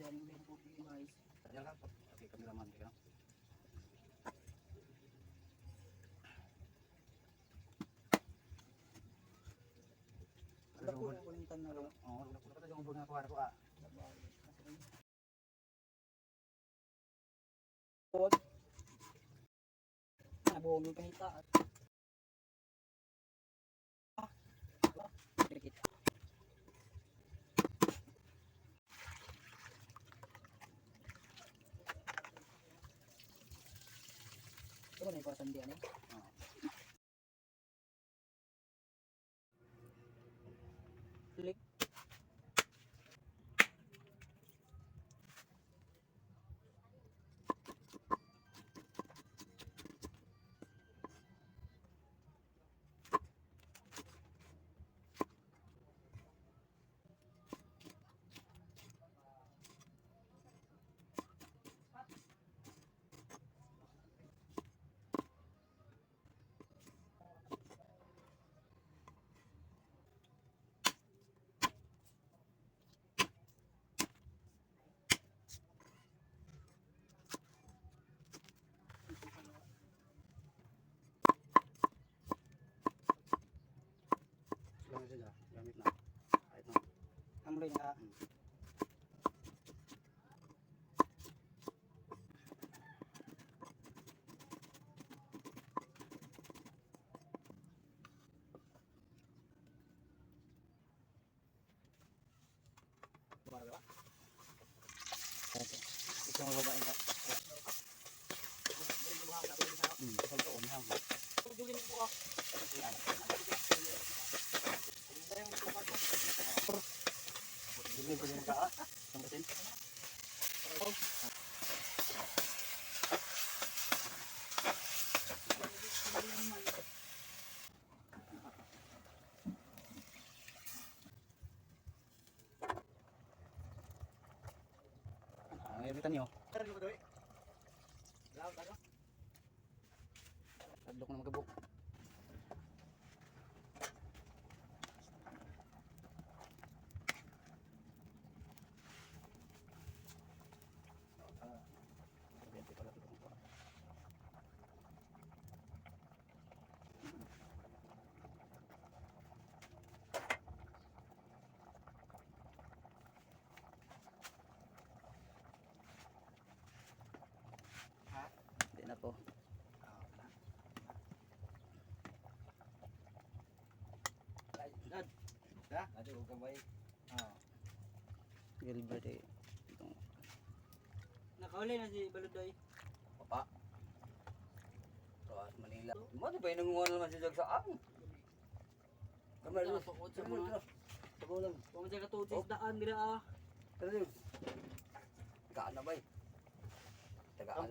Diyan yung may puti guys. Diyan lang. Okay, cameraman ka. Ala ko yung tanong. Oh, wala ko yung ubog na kuha ko ah. Pod. Nabuhog yung kahita. Dikit. Ito na yung pasandian eh. Click. Gamit na. Kahit na. Amuloy nga. Ito ang babae ka. Ngayon nyo. Tadlok na magabok. Na po. Dad. Da, ada ko kamay. Gilbert eh. Nakauli na si Baludoy. Papa. Roas Manila. Mo di ba nangunguha naman si Jagsaan? Kamay lu. Tagulang. Kung sa katutis daan dira ah. Kaan na bay. Tagaan.